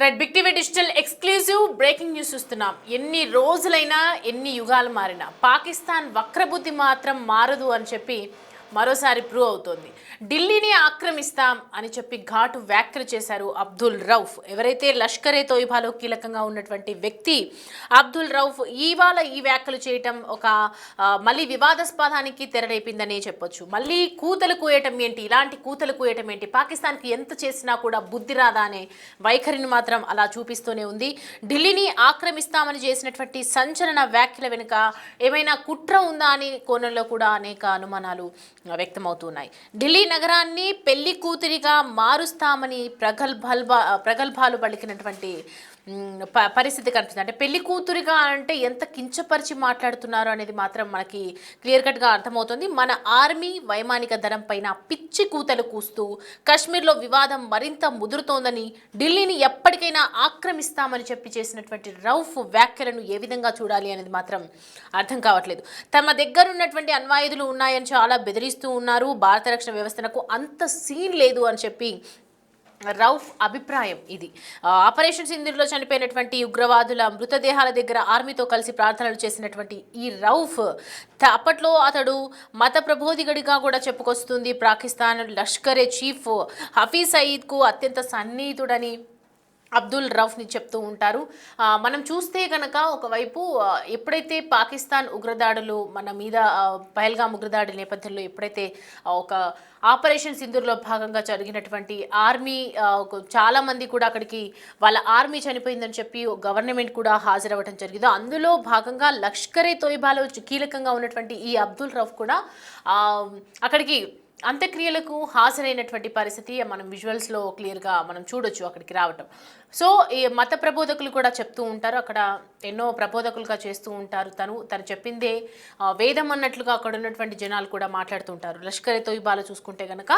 Right big TV digital exclusive breaking news చూస్తున్నాం. ఎన్ని రోజులైనా ఎన్ని యుగాలు మారినా పాకిస్తాన్ వక్రబుద్ధి మాత్రం మారదు అని చెప్పి మరోసారి ప్రూవ్ అవుతోంది. ఢిల్లీని ఆక్రమిస్తాం అని చెప్పి ఘాటు వ్యాఖ్యలు చేశారు అబ్దుల్ రౌఫ్. ఎవరైతే లష్కరే తోయిబాలో కీలకంగా ఉన్నటువంటి వ్యక్తి అబ్దుల్ రౌఫ్ ఇవాళ ఈ వ్యాఖ్యలు చేయటం ఒక మళ్ళీ వివాదాస్పదానికి తెరలేపిందనే చెప్పొచ్చు. మళ్ళీ కూతలు కూయటం ఏంటి, ఇలాంటి కూతలు కూయటం ఏంటి, పాకిస్తాన్కి ఎంత చేసినా కూడా బుద్ధి రాదా అనే వైఖరిని మాత్రం అలా చూపిస్తూనే ఉంది. ఢిల్లీని ఆక్రమిస్తామని చేసినటువంటి సంచలన వ్యాఖ్యల వెనుక ఏమైనా కుట్ర ఉందా అని కోణంలో కూడా అనేక అనుమానాలు వ్యక్తమవుతున్నాయి. ఢిల్లీ నగరాన్ని పెళ్లి కూతురిగా మారుస్తామని ప్రగల్భాలు పలికినటువంటి పరిస్థితి కనిపిస్తుంది. అంటే పెళ్లి కూతురిగా అంటే ఎంత కించపరిచి మాట్లాడుతున్నారు అనేది మాత్రం మనకి క్లియర్ కట్గా అర్థమవుతుంది. మన ఆర్మీ వైమానిక దళం పైన పిచ్చి కూతలు కూస్తూ కాశ్మీర్లో వివాదం మరింత ముదురుతోందని, ఢిల్లీని ఎప్పటికైనా ఆక్రమిస్తామని చెప్పి చేసినటువంటి రౌఫ్ వ్యాఖ్యలను ఏ విధంగా చూడాలి అనేది మాత్రం అర్థం కావట్లేదు. తమ దగ్గర ఉన్నటువంటి అణ్వాయుధులు ఉన్నాయని చాలా బెదిరిస్తూ ఉన్నారు. భారత రక్షణ వ్యవస్థకు అంత సీన్ లేదు అని చెప్పి రౌఫ్ అభిప్రాయం. ఇది ఆపరేషన్ సింధూర్లో చనిపోయినటువంటి ఉగ్రవాదుల మృతదేహాల దగ్గర ఆర్మీతో కలిసి ప్రార్థనలు చేసినటువంటి ఈ రౌఫ్ అప్పట్లో అతడు మత ప్రబోధికుడిగా కూడా చెప్పుకొస్తుంది. పాకిస్తాన్ లష్కరే చీఫ్ హఫీజ్ సయీద్కు అత్యంత సన్నిహితుడని అబ్దుల్ రౌఫ్ని చెప్తూ ఉంటారు. మనం చూస్తే కనుక ఒకవైపు ఎప్పుడైతే పాకిస్తాన్ ఉగ్రదాడులు మన మీద పహల్గామ్ ఉగ్రదాడి నేపథ్యంలో ఎప్పుడైతే ఒక ఆపరేషన్ సింధూర్లో భాగంగా జరిగినటువంటి ఆర్మీ చాలామంది కూడా అక్కడికి వాళ్ళ ఆర్మీ చనిపోయిందని చెప్పి గవర్నమెంట్ కూడా హాజరవ్వడం జరిగింది. అందులో భాగంగా లష్కరే తోయిబాలో కీలకంగా ఉన్నటువంటి ఈ అబ్దుల్ రౌఫ్ కూడా అక్కడికి అంత్యక్రియలకు హాజరైనటువంటి పరిస్థితి మనం విజువల్స్లో క్లియర్గా మనం చూడొచ్చు అక్కడికి రావటం. సో ఈ మత ప్రబోధకులు కూడా చెప్తూ ఉంటారు, అక్కడ ఎన్నో ప్రబోధకులుగా చేస్తూ ఉంటారు. తను చెప్పిందే వేదం అన్నట్లుగా అక్కడ ఉన్నటువంటి జనాలు కూడా మాట్లాడుతూ ఉంటారు. లష్కరే తోయిబాలో చూసుకుంటే కనుక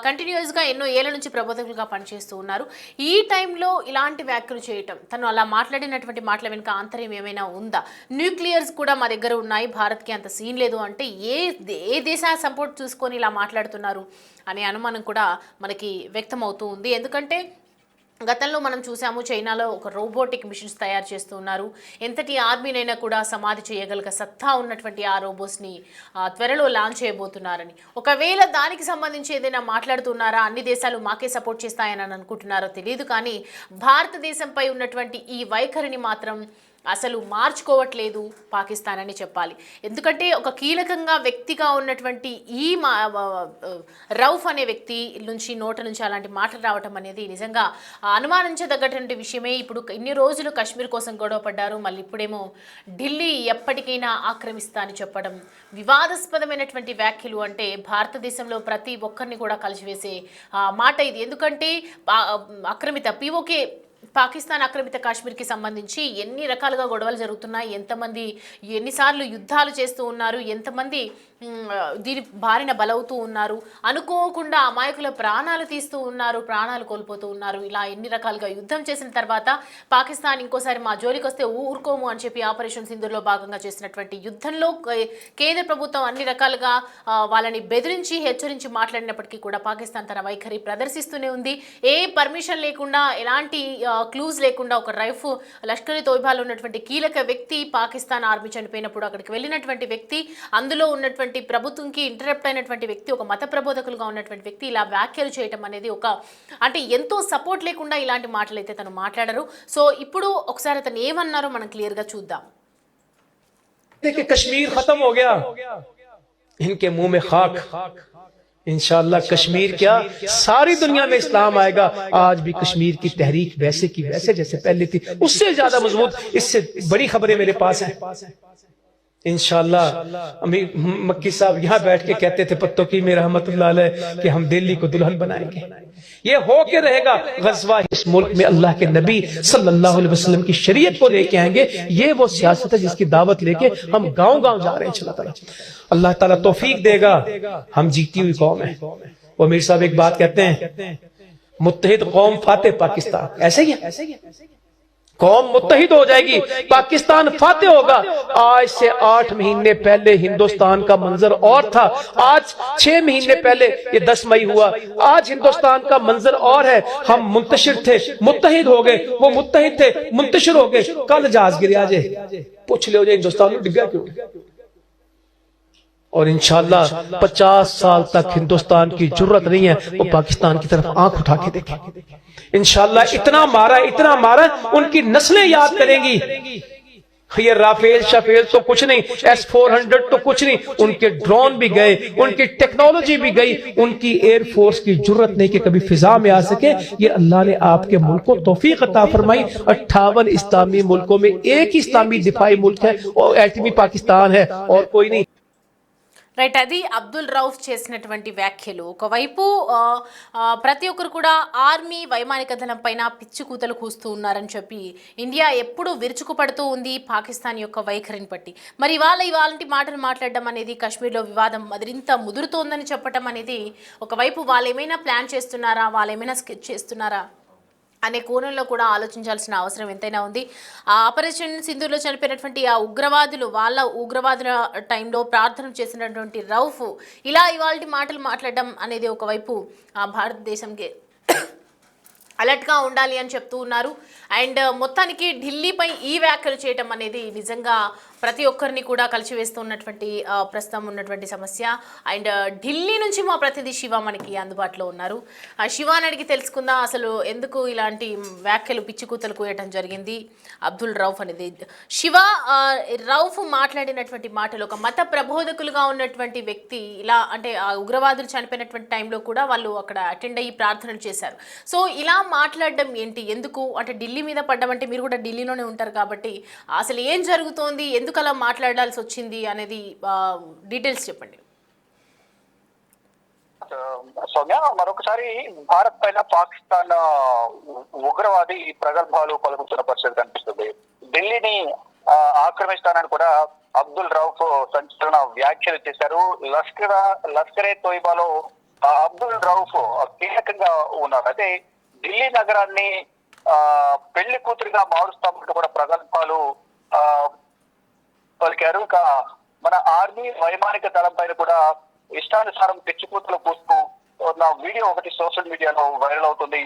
కంటిన్యూస్గా ఎన్నో ఏళ్ల నుంచి ప్రబోధకులుగా పనిచేస్తూ ఉన్నారు. ఈ టైంలో ఇలాంటి వ్యాఖ్యలు చేయటం, తను అలా మాట్లాడినటువంటి మాటల వెనుక ఆంతర్యం ఏమైనా ఉందా, న్యూక్లియర్స్ కూడా మా దగ్గర ఉన్నాయి, భారత్కి అంత సీన్ లేదు అంటే ఏ దేశ సపోర్ట్ చూసుకొని ఇలా మాట్లాడుతున్నారు అనే అనుమానం కూడా మనకి వ్యక్తమవుతూ ఉంది. ఎందుకంటే గతంలో మనం చూసాము చైనాలో ఒక రోబోటిక్ మిషన్స్ తయారు చేస్తున్నారు. ఎంతటి ఆర్మీనైనా కూడా సమాధి చేయగలిగే సత్తా ఉన్నటువంటి ఆ రోబోట్స్ని త్వరలో లాంచ్ చేయబోతున్నారని, ఒకవేళ దానికి సంబంధించి ఏదైనా మాట్లాడుతున్నారా, అన్ని దేశాలు మాకే సపోర్ట్ చేస్తాయని అనుకుంటున్నారో తెలియదు. కానీ భారతదేశంపై ఉన్నటువంటి ఈ వైఖరిని మాత్రం అసలు మార్చుకోవట్లేదు పాకిస్తాన్ అని చెప్పాలి. ఎందుకంటే ఒక కీలకంగా వ్యక్తిగా ఉన్నటువంటి ఈ రౌఫ్ అనే వ్యక్తి నోట నుంచి అలాంటి మాటలు రావటం అనేది నిజంగా అనుమానించదగ్గటువంటి విషయమే. ఇప్పుడు ఇన్ని రోజులు కాశ్మీర్ కోసం గొడవ పడ్డారు, మళ్ళీ ఇప్పుడేమో ఢిల్లీ ఎప్పటికైనా ఆక్రమిస్తా అని చెప్పడం వివాదాస్పదమైనటువంటి వ్యాఖ్యలు. అంటే భారతదేశంలో ప్రతి ఒక్కరిని కూడా కలిసివేసే మాట ఇది. ఎందుకంటే ఆక్రమిత పీఓకే పాకిస్తాన్ ఆక్రమిత కాశ్మీర్కి సంబంధించి ఎన్ని రకాలుగా గొడవలు జరుగుతున్నాయి, ఎంతమంది ఎన్నిసార్లు యుద్ధాలు చేస్తూ ఉన్నారు, ఎంతమంది దీని బారిన బలవుతూ ఉన్నారు, అనుకోకుండా అమాయకుల ప్రాణాలు తీస్తూ ఉన్నారు, ప్రాణాలు కోల్పోతూ ఉన్నారు. ఇలా ఎన్ని రకాలుగా యుద్ధం చేసిన తర్వాత పాకిస్తాన్ ఇంకోసారి మా జోలికి వస్తే ఊరుకోము అని చెప్పి ఆపరేషన్ సింధూర్లో భాగంగా చేసినటువంటి యుద్ధంలో కేంద్ర ప్రభుత్వం అన్ని రకాలుగా వాళ్ళని బెదిరించి హెచ్చరించి మాట్లాడినప్పటికీ కూడా పాకిస్తాన్ తన వైఖరి ప్రదర్శిస్తూనే ఉంది. ఏ పర్మిషన్ లేకుండా, ఎలాంటి క్లూజ్ లేకుండా ఒక రౌఫ్ లష్కరే తోయిబాలో ఉన్నటువంటి కీలక వ్యక్తి, పాకిస్తాన్ ఆర్మీ చనిపోయినప్పుడు అక్కడికి వెళ్ళినటువంటి వ్యక్తి, అందులో ఉన్నటువంటి ప్రభుత్వంకి ఇంటరప్ట్ అయినటువంటి వ్యక్తి, ఒక మత ప్రబోధకులుగా ఉన్నటువంటి వ్యక్తి ఇలా వ్యాఖ్యలు చేయటం అనేది అంటే ఎంతో సపోర్ట్ లేకుండా ఇలాంటి మాటలు అయితే తను మాట్లాడరు. సో ఇప్పుడు ఒకసారి అతను ఏమన్నారో మనం క్లియర్ గా చూద్దాం. కశ్మీర్ ఖతం హో గయా, ఇన్కే ముహ్ మే ఖాక్, इंशाअल्लाह कश्मीर क्या सारी दुनिया में इस्लाम आएगा। आज भी कश्मीर की तहरीक वैसे की वैसे जैसे पहले थी, उससे ज्यादा मजबूत, इससे बड़ी खबरें मेरे पास हैं। इंशाअल्लाह अमीर मक्की साहब यहाँ बैठ के कहते थे पत्तों की में रहमतुल्लाह अलैह कि हम दिल्ली को दुल्हन बनाएंगे। ये हो के रहेगा। गज़वा इस मुल्क में अल्लाह के नबी सल्लल्लाहु अलैहि वसल्लम की शरीयत को लेके आएंगे। ये वो सियासत है जिसकी दावत लेके हम गांव गांव जा रहे हैं। अल्लाह ताला तौफीक देगा। हम जीती हुई कौम है। वो अमीर साहब एक बात कहते हैं, मुत्तहिद कौम फाते पाकिस्तान, ऐसे ही है। कौम मुत्तहिद हो जाएगी, पाकिस्तान फातेह होगा। आज से 8 महीने पहले हिंदुस्तान का मंजर और था, आज 6 महीने पहले, ये 10 मई हुआ, आज हिंदुस्तान का मंजर और है। हम मुंतशिर थे, मुत्तहिद हो गए, वो मुत्तहिद थे, मुंतशिर हो गए। कल जहाज गिर आज पूछ लो हिंदुस्तान में डिग्गा क्यों। और इंशाल्लाह 50 साल तक हिंदुस्तान की जरूरत नहीं है वो पाकिस्तान की तरफ आंख उठा के देखे। इंशाल्लाह इतना मारा उनकी नस्लें याद करेंगी। ये राफेल शफेल तो कुछ नहीं, S-400 तो कुछ नहीं, उनके ड्रोन भी गए, उनकी टेक्नोलॉजी भी गई, उनकी एयरफोर्स की जरूरत नहीं कि कभी फिजा में आ सके। ये अल्लाह ने आपके मुल्क को तौफीक अता फरमाई। 58 इस्लामी मुल्कों में एक ही इस्लामी दिफाई मुल्क है और एटमी पाकिस्तान है और कोई नहीं। రైట్, అది అబ్దుల్ రౌఫ్ చేసినటువంటి వ్యాఖ్యలు. ఒకవైపు ప్రతి ఒక్కరు కూడా ఆర్మీ వైమానిక దళం పైన పిచ్చి కూతలు కూస్తూ ఉన్నారని చెప్పి ఇండియా ఎప్పుడూ విరుచుకుపడుతూ ఉంది పాకిస్తాన్ యొక్క వైఖరిని బట్టి. మరి ఇవాళ మాటలు మాట్లాడడం అనేది కాశ్మీర్లో వివాదం మరింత ముదురుతోందని చెప్పడం అనేది, ఒకవైపు వాళ్ళు ఏమైనా ప్లాన్ చేస్తున్నారా, వాళ్ళు ఏమైనా స్కెచ్ చేస్తున్నారా అనే కోణంలో కూడా ఆలోచించాల్సిన అవసరం ఎంతైనా ఉంది. ఆ ఆపరేషన్ సింధూర్లో చనిపోయినటువంటి ఆ ఉగ్రవాదులు, వాళ్ళ ఉగ్రవాదుల టైంలో ప్రార్థన చేసినటువంటి రౌఫ్ ఇలా ఇవాళ మాటలు మాట్లాడడం అనేది ఒకవైపు భారతదేశంకి అలర్ట్గా ఉండాలి అని చెప్తూ ఉన్నారు. అండ్ మొత్తానికి ఢిల్లీపై ఈ వ్యాఖ్యలు చేయడం అనేది నిజంగా ప్రతి ఒక్కరిని కూడా కలిసివేస్తున్నటువంటి ప్రస్తుతం ఉన్నటువంటి సమస్య. అండ్ ఢిల్లీ నుంచి మా ప్రతినిధి శివ మనకి అందుబాటులో ఉన్నారు. శివాని అడిగి తెలుసుకుందాం అసలు ఎందుకు ఇలాంటి వ్యాఖ్యలు పిచ్చికూతలు కూయటం జరిగింది అబ్దుల్ రౌఫ్ అనేది. శివ, రౌఫ్ మాట్లాడినటువంటి మాటలు, ఒక మత ప్రబోధకులుగా ఉన్నటువంటి వ్యక్తి ఇలా అంటే ఆ ఉగ్రవాదులు చనిపోయినటువంటి టైంలో కూడా వాళ్ళు అక్కడ అటెండ్ అయ్యి ప్రార్థనలు చేశారు. సో ఇలా మాట్లాడడం ఏంటి, ఎందుకు అంటే ఢిల్లీ మీద పడ్డమంటే మీరు కూడా ఢిల్లీలోనే ఉంటారు కాబట్టి అసలు ఏం జరుగుతోంది, ఎందుకు అలా మాట్లాడాల్సి వచ్చింది అనేది డీటెయిల్స్ చెప్పండి. సౌమ్య, మరొకసారి భారత్ పైన పాకిస్తాన్ ఉగ్రవాది ప్రగల్భాలు పలుకుతున్న పరిస్థితి కనిపిస్తుంది. ఢిల్లీని ఆక్రమిస్తానని కూడా అబ్దుల్ రౌఫ్ సంచలన వ్యాఖ్యలు చేశారు. లష్కరే తోయిబాలో అబ్దుల్ రౌఫ్ కీలకంగా ఉన్నారు. అయితే ఢిల్లీ నగరాన్ని పెళ్లి కూతురిగా మారుస్తామంటూ కూడా ప్రగల్భాలు పలికారు. ఇక మన ఆర్మీ వైమానిక దళం పైన కూడా ఇష్టానుసారం పిచ్చికూతులు కూస్తూ ఉన్న వీడియో ఒకటి సోషల్ మీడియాలో వైరల్ అవుతుంది.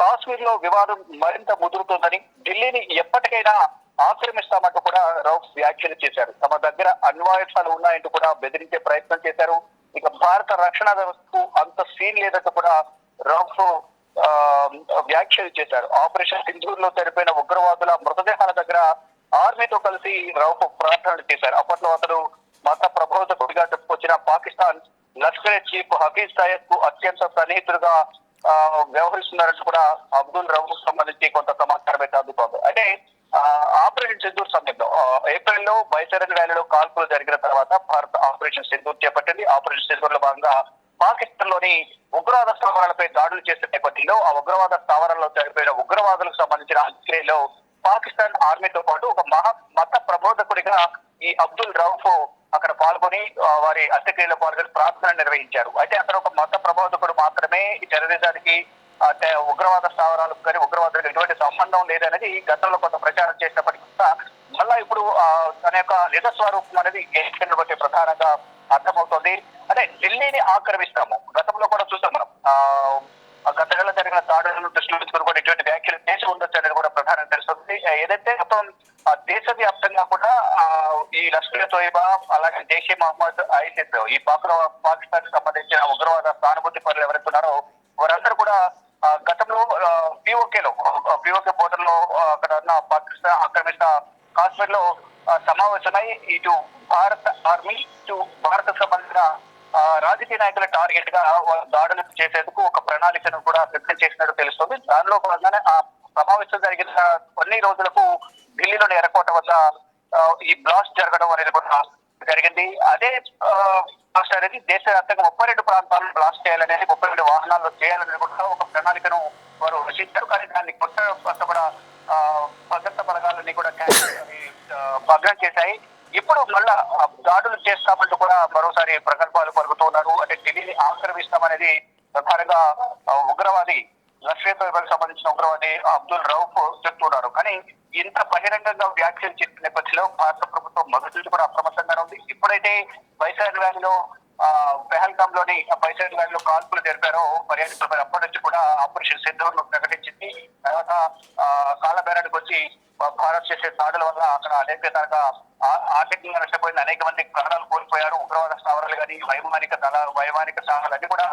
కాశ్మీర్ లో వివాదం మరింత ముదురుతుందని, ఢిల్లీని ఎప్పటికైనా ఆక్రమిస్తామంటూ కూడా రౌఫ్ వ్యాఖ్యలు చేశారు. తమ దగ్గర అణ్వాయుధాలు ఉన్నాయంటూ కూడా బెదిరించే ప్రయత్నం చేశారు. ఇక భారత రక్షణ వ్యవస్థకు అంత సీన్ లేదంటూ కూడా రౌఫ్ వ్యాఖ్యలు చేశారు. ఆపరేషన్ సింధూర్ లో చనిపోయిన ఉగ్రవాదుల మృతదేహాల దగ్గర ఆర్మీతో కలిసి రౌఫ్ ప్రార్థనలు చేశారు. అప్పట్లో అతను మత ప్రబోధకుడిగా చెప్పుకొచ్చిన పాకిస్తాన్ లష్కరే చీఫ్ హఫీజ్ సయద్ కు అత్యంత సన్నిహితుడుగా వ్యవహరిస్తున్నారంటూ కూడా అబ్దుల్ రౌఫ్ సంబంధించి కొంత సమాచారం అయితే అందుతోంది. అంటే ఆపరేషన్ సింధూర్ సమయంలో ఏప్రిల్లో బైసరన్ వ్యాలీలో కాల్పులు జరిగిన తర్వాత భారత్ ఆపరేషన్ సింధూర్ చేపట్టింది. ఆపరేషన్ సింధూర్ లో భాగంగా పాకిస్తాన్ లోని ఉగ్రవాద స్థావరాలపై దాడులు చేసే నేపథ్యంలో ఆ ఉగ్రవాద స్థావరాల్లో చనిపోయిన ఉగ్రవాదులకు సంబంధించిన అంత్యక్రియలో పాకిస్తాన్ ఆర్మీతో పాటు ఒక మత ప్రబోధకుడిగా ఈ అబ్దుల్ రౌఫ్ అక్కడ పాల్గొని వారి అంత్యక్రియలో పాల్గొని ప్రార్థన నిర్వహించారు. అయితే అతను ఒక మత ప్రబోధకుడు మాత్రమే, ఈ టెర్రరిజానికి ఉగ్రవాద స్థావరాలకు కానీ ఉగ్రవాదులకు ఎటువంటి సంబంధం లేదనేది గతంలో కొంత ప్రచారం చేసినప్పటికీ కూడా మళ్ళా ఇప్పుడు తన యొక్క నిజ స్వరూపం అనేది ఏకైనా బట్టి ప్రధానంగా అర్థమవుతుంది. అంటే ఢిల్లీని ఆక్రమిస్తాము, గతంలో కూడా చూసాం మనం గతంలో జరిగిన దాడులను దృష్టిలో ఉంచుకుని కూడా ఇటువంటి వ్యాఖ్యలు చేసి ఉండొచ్చు అనేది కూడా ప్రధానంగా తెలుస్తుంది. ఏదైతే మొత్తం దేశవ్యాప్తంగా కూడా ఈ లష్కర్ తోయిబా అలాగే జైషే మహమ్మద్, ఐసిస్, ఈ పాకిస్తాన్ కి సంబంధించిన ఉగ్రవాద సానుభూతి పరులు ఎవరైతే ఉన్నారో వారందరూ కూడా గతంలో పిఓకే బోర్డర్ లో అక్కడ ఉన్న పాకిస్తాన్ ఆక్రమిత కాశ్మీర్ లో సమావేశమై ఇటు భారత ఆర్మీ, ఇటు భారత్ సంబంధించిన రాజకీయ నాయకుల టార్గెట్ గా దాడులు చేసేందుకు ఒక ప్రణాళికను కూడా సిద్ధం చేసినట్టు తెలుస్తుంది. దానిలో భాగంగానే ఆ సమావేశం జరిగిన కొన్ని రోజులకు ఢిల్లీలోని ఎర్రకోట వద్ద ఈ బ్లాస్ట్ జరగడం అనేది కూడా జరిగింది. అదే బ్లాస్ట్ అనేది దేశవ్యాప్తంగా 32 ప్రాంతాలను బ్లాస్ట్ చేయాలనేది, 32 వాహనాల్లో చేయాలనేది కూడా ఒక ప్రణాళికను వారు రచించారు. కానీ దాన్ని కొత్త కూడా భద్రతా బలగాలన్నీ కూడా భగ్నం చేశాయి. ఇప్పుడు మళ్ళా దాడులు చేస్తామంటూ కూడా మరోసారి ప్రగల్భాలు పలుకుతున్నారు. అంటే ఢిల్లీని ఆక్రమిస్తామనేది ప్రధానంగా ఉగ్రవాది లష్కర్ తోయిబాకి సంబంధించిన ఉగ్రవాది అబ్దుల్ రౌఫ్ చెప్తున్నారు. కానీ ఇంత బహిరంగంగా వ్యాఖ్యలు చెప్పిన నేపథ్యంలో భారత ప్రభుత్వం మొదటి నుంచి కూడా అప్రమత్తంగానే ఉంది. ఇప్పుడైతే వైశాఖ వ్యాలీలో పెహల్గామ్ లోని వైశాఖ వ్యాలీలో కాల్పులు జరిపారో పర్యాటకులపై అప్పటి నుంచి కూడా ఆపరేషన్ సింధూర్ ప్రకటించింది. తర్వాత కాలబేరానికి వచ్చి భారత్ చేసే దాడుల వల్ల అక్కడ అనేక తరగా ఆర్థికంగా నష్టపోయింది. అనేక మంది ప్రాణాలు కోల్పోయారు. ఉగ్రవాద స్థావరాలు కానీ వైమానిక స్థావరాలు అన్ని కూడా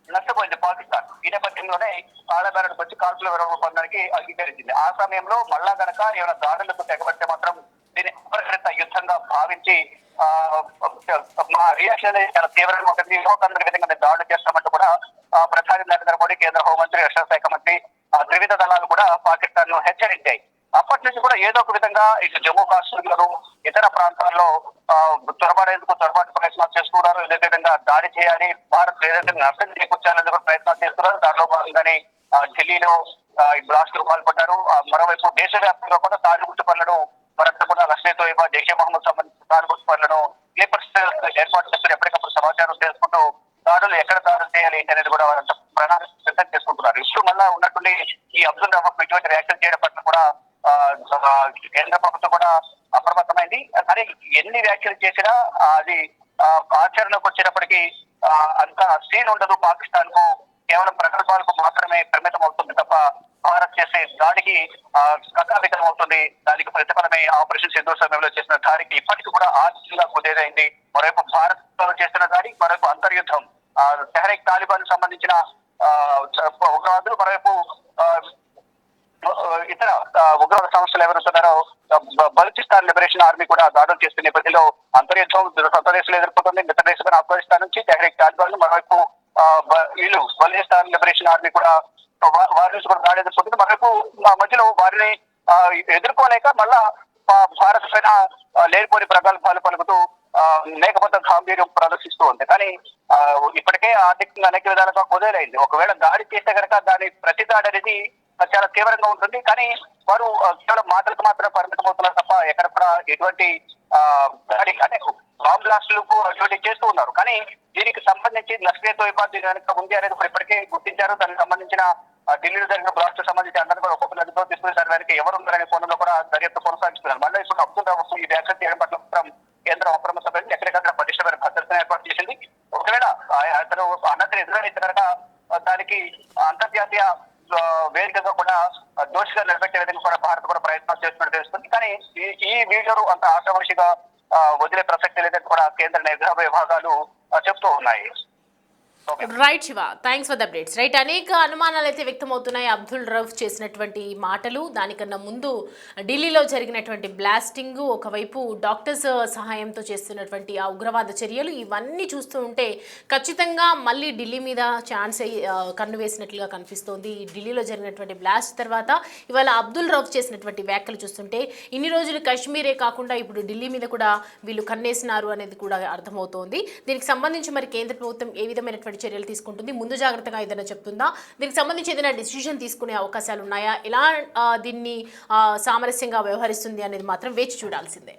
నష్టపోయింది పాకిస్తాన్. ఈ నేపథ్యంలోనే కాలబేరానికి వచ్చి కాల్పుల విరమణ పొందడానికి అంగీకరించింది. ఆ సమయంలో మళ్ళా గనక ఏమైనా దాడులకు తెగబడితే మాత్రం దీన్ని అపరికృత యుద్ధంగా భావించి మా రియాక్షన్ అనేది చాలా తీవ్రంగా ఉంటుంది. యువకందరి విధంగా దాడులు చేస్తామంటూ కూడా ప్రధాని నరేంద్ర మోడీ, కేంద్ర హోంమంత్రి, రక్షణ శాఖ మంత్రి, త్రివిధ దళాలు కూడా పాకిస్తాన్ ను హెచ్చరించాయి. అప్పటి నుంచి కూడా ఏదో ఒక విధంగా ఇటు జమ్మూ కాశ్మీర్లను ఇతర ప్రాంతాల్లో చొరబాటు ప్రయత్నాలు చేస్తున్నారు. ఇదే విధంగా దాడి చేయాలి, భారత్ ఏదైతే నష్టం చేకూర్చాలని కూడా ప్రయత్నాలు చేస్తున్నారు. దానిలో భాగంగానే ఢిల్లీలో బ్లాస్టులు పాల్పడ్డారు. మరోవైపు దేశవ్యాప్తంగా కూడా తాలిబుట్టు పనులను మరంతా కూడా లష్కర్ తోయిబా, జైషే మహమ్మద్ సంబంధించిన తాలిబుట్టు పనులను ఏర్పాటు చేస్తున్న ఎప్పటికప్పుడు సమాచారం తెలుసుకుంటూ దాడులు ఎక్కడ దాడులు చేయాలి ఏంటి అనేది కూడా వారంతా ప్రణాళిక సిద్ధం చేసుకుంటున్నారు. ఇప్పుడు మళ్ళా ఉన్నటువంటి ఈ అబ్దుల్ రహమాన్ ఇటువంటి వ్యాఖ్యలు చేయడం పట్ల కూడా కేంద్ర ప్రభుత్వం కూడా అప్రమత్తమైంది. కానీ ఎన్ని వ్యాఖ్యలు చేసినా అది ఆచరణకు వచ్చేటప్పటికీ అంత సీన్ ఉండదు. పాకిస్తాన్ కు కేవలం ప్రకల్పాలకు మాత్రమే పరిమితం అవుతుంది తప్ప భారత్ చేసే దాడికి కకావికం అవుతుంది. దానికి ప్రతిఫలమే ఆపరేషన్ సింధూర్ సమయంలో చేసిన దాడికి ఇప్పటికీ కూడా ఆర్థికంగా కుదేదైంది. మరోవైపు భారత్ తో చేసిన దాడి, మరోవైపు అంతర్యుద్ధం, తెహ్రీక్ తాలిబాన్ సంబంధించిన ఉగ్రవాదులు, మరోవైపు ఇతర ఉగ్రవాద సంస్థలు ఎవరుతున్నారో బలూచిస్తాన్ లిబరేషన్ ఆర్మీ కూడా దాడులు చేస్తున్న నేపథ్యంలో అంతర్యుద్ధం సొంత దేశంలో ఎదుర్కొంటుంది. మిగతా దేశమైన ఆఫ్ఘనిస్తాన్ నుంచి తెహ్రీక్ తాలిబాన్, మరోవైపు వీళ్ళు బలూచిస్తాన్ లిబరేషన్ ఆర్మీ కూడా వారి నుంచి కూడా దాడి ఎదుర్కొంటుంది. మరోవైపు మధ్యలో వారిని ఎదుర్కోలేక మళ్ళా భారత్ పైన లేనిపోని ప్రగల్భాలు పలుకుతూ మేకపోత గాంభీర్యం ప్రదర్శిస్తూ ఉంది. కానీ ఇప్పటికే ఆర్థికంగా అనేక విధాలుగా కుదేలైంది. ఒకవేళ దాడి చేస్తే కనుక దాని ప్రతి దాడి అనేది చాలా తీవ్రంగా ఉంటుంది. కానీ వారు కేవలం మాటలకు మాత్రమే పరిమితం అవుతున్నారు తప్ప ఎక్కడ కూడా ఎటువంటి దాడి అంటే బాంబ్ బ్లాస్టులకు అటువంటి చేస్తూ ఉన్నారు. కానీ దీనికి సంబంధించి లష్కర్ తోయిబా దీని వెనక ఉంది అనేది ఇప్పటికే గుర్తించారు. దానికి సంబంధించిన ఢిల్లీలో జరిగిన బ్లాస్ట్ సంబంధించి అందరూ కూడా ఒక్కొక్క నదితో తీసుకుని దాని వెనక ఎవరు ఉన్నారనే కోణంలో కూడా దర్యాప్తు కొనసాగిస్తున్నారు. మళ్ళీ ఇప్పుడు అబ్దుల్ రహమాన్ ఈ వ్యాఖ్యలు చేయడం పట్ల మాత్రం కేంద్రం అప్రమత్తమైంది. ఎక్కడికక్కడ పటిష్టమైన భద్రతను ఏర్పాటు చేసింది. ఒకవేళ అతను అన్నతను ఎదురైతే కనుక దానికి అంతర్జాతీయ వేదికగా కూడా దోషిగా నిలబెట్టే విధంగా కూడా భారత్ కూడా ప్రయత్నాలు చేస్తున్నట్టు తెలుస్తుంది. కానీ ఈ వీడియోలు అంత ఆశావశిగా వదిలే ప్రసక్తి లేదని కూడా కేంద్ర నిఘా విభాగాలు చెప్తూ ఉన్నాయి. Right Shiva, thanks for the updates. Right, అనేక అనుమానాలు అయితే వ్యక్తమవుతున్నాయి అబ్దుల్ రౌఫ్ చేసినటువంటి మాటలు. దానికన్నా ముందు ఢిల్లీలో జరిగినటువంటి బ్లాస్టింగ్, ఒకవైపు డాక్టర్స్ సహాయంతో చేస్తున్నటువంటి ఆ ఉగ్రవాద చర్యలు, ఇవన్నీ చూస్తూ ఉంటే ఖచ్చితంగా మళ్ళీ ఢిల్లీ మీద ఛాన్స్ కన్ను వేసినట్లుగా కనిపిస్తోంది. ఢిల్లీలో జరిగినటువంటి బ్లాస్ట్ తర్వాత ఇవాళ అబ్దుల్ రౌఫ్ చేసినటువంటి వ్యాఖ్యలు చూస్తుంటే ఇన్ని రోజులు కాశ్మీరే కాకుండా ఇప్పుడు ఢిల్లీ మీద కూడా వీళ్ళు కన్నేసినారు అనేది కూడా అర్థమవుతోంది. దీనికి సంబంధించి మరి కేంద్ర ప్రభుత్వం ఏ విధమైనటువంటి చర్యలు తీసుకుంటుంది, ముందు జాగ్రత్తగా ఏదైనా చెప్తుందా, దీనికి సంబంధించి ఏదైనా డిసిషన్ తీసుకునే అవకాశాలు ఉన్నాయా, ఎలా దీన్ని సామరస్యంగా వ్యవహరిస్తుంది అనేది మాత్రం వేచి చూడాల్సిందే.